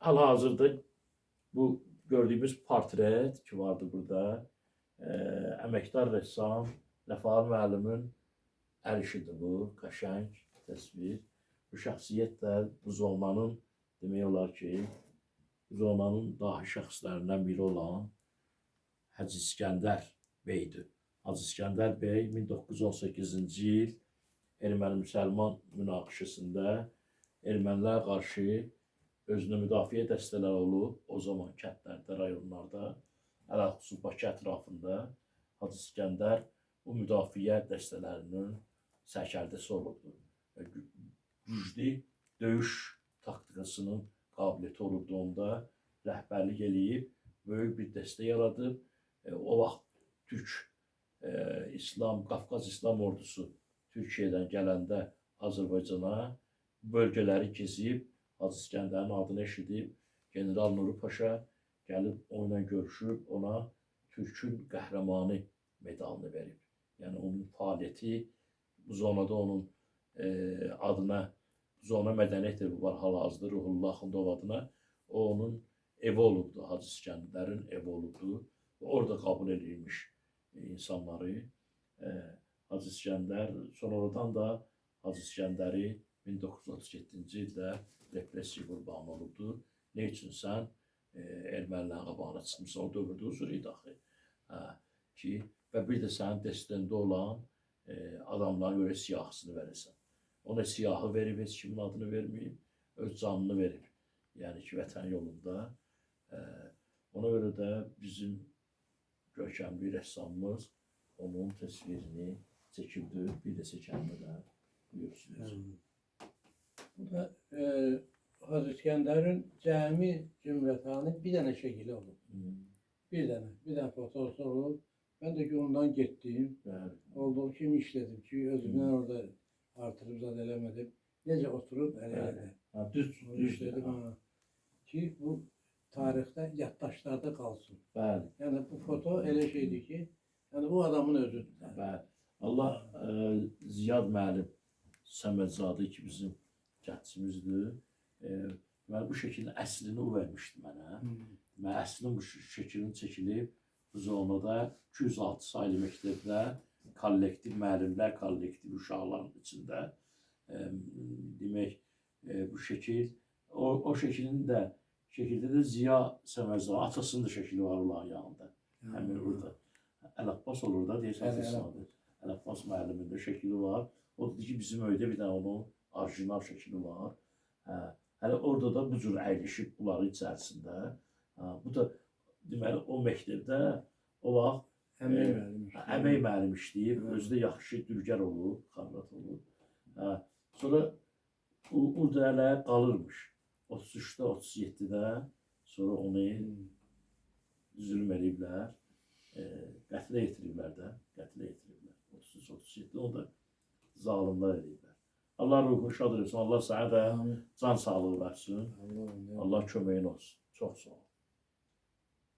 hal-hazırda bu gördüğümüz portret ki vardı burada, əməkdar rəssam Ləfar müəllimin əl işidir bu, qəşəng təsvir. Bu şəxsiyyət də bu zonanın demək olar ki, bu zonanın dahi şəxslərindən biri olan Hacı İskəndər beydir. Hacı İskəndər bəy 1918-ci il erməni-müsəlman münaqişəsində ermənilər qarşı özünə müdafiə dəstələri olub. O zaman kəndlərdə, rayonlarda, ələlxüsus Bakı ətrafında Hacı İskəndər bu müdafiə dəstələrinin sərkərdəsi olubdur. Güclü döyüş taktikasının qabiliyyəti olubdu onda, rəhbərlik eləyib, böyük bir dəstə yaradıb. O vaxt Türk Qafqaz İslam ordusu Türkiyədən gələndə Azərbaycana bölgələri gezib, Hacı İskəndərin adını eşidib, General Nuri Paşa gəlib onunla görüşüb, ona Türkün qəhrəmanı medalını verib. Yəni onun fəaliyyəti bu zonada onun adına, zona mədəniyyət evi var hal-hazırda Ruhullah Axundov adına. O onun evi olubdu, Hacı İskəndərin evi olubdu. Orada qəbul edilmiş insanları. Hacı İskəndər, sonradan da Hacı İskəndəri 1937-ci ildə repressiya qurbanı olubdu. Ne üçün sən ermənilərin qabağına çıxmışsan? O dövrdə huzur idi axı. Və bir də sənin destində olan adamların görə siyahısını verirsən. Ona siyahı verib, heç kimin adını verməyib, öz canını verib. Yəni ki, vətən yolunda. Ona görə də bizim görkəmli rəssamımız onun təsvirini çəkibdir. Bir də çəkilmədə buyursunuz. Bu da Hacı İskəndərin cəmi cümlətanı bir dənə şəkili olub. Bir dənə fotosu olub. Ben de ki ondan getdim. Olduğu kimi işledim ki özümden orada artırıp zadelemedim. Nece oturup elə. Düz işledim ha. Ki bu tarixdə yaddaşlarda qalsın. Bəli. Yəni bu foto elə şeydir ki, yəni bu adamın özüdür. Bəli. Allah Ziyad müəllim Səmədzadə ki bizim cəhçimizdir. Mən bu şəkilin əslini o vermişdi mənə. Mən əslinin bu şəkilin çəkilib bu zonada 206 saylı məktəbdə kollektiv müəllimlər, kollektiv uşaqların içində demək bu şəkil o şəkildə də Ziya Səmədzadə atasının da şəkili var onların yanında. Həmin orada Əl Abbas olur da deyirsən atasınadır. Əl Abbas müəllimin də şəkili var. O dedi ki bizim öydə bir dənə onun orijinal şəkili var. Hələ orada da bu cür əyləşib bunların içərisində. Bu da deməli o məktəbdə o vaxt əmək müəllim işləyib, özü də yaxşı dülgər olub, xarrat olub. Sonra orada hələ qalırmış. 33-də, 37-də sonra onu zülm ediblər, qətlə yetiriblər də, qətlə yetiriblər. 33-37-də onu da zalimlər ediblər. Allah ruhunu şad etsin, Allah sənə də can sağlığı versin. Allah köməyin olsun. Çox sağ ol.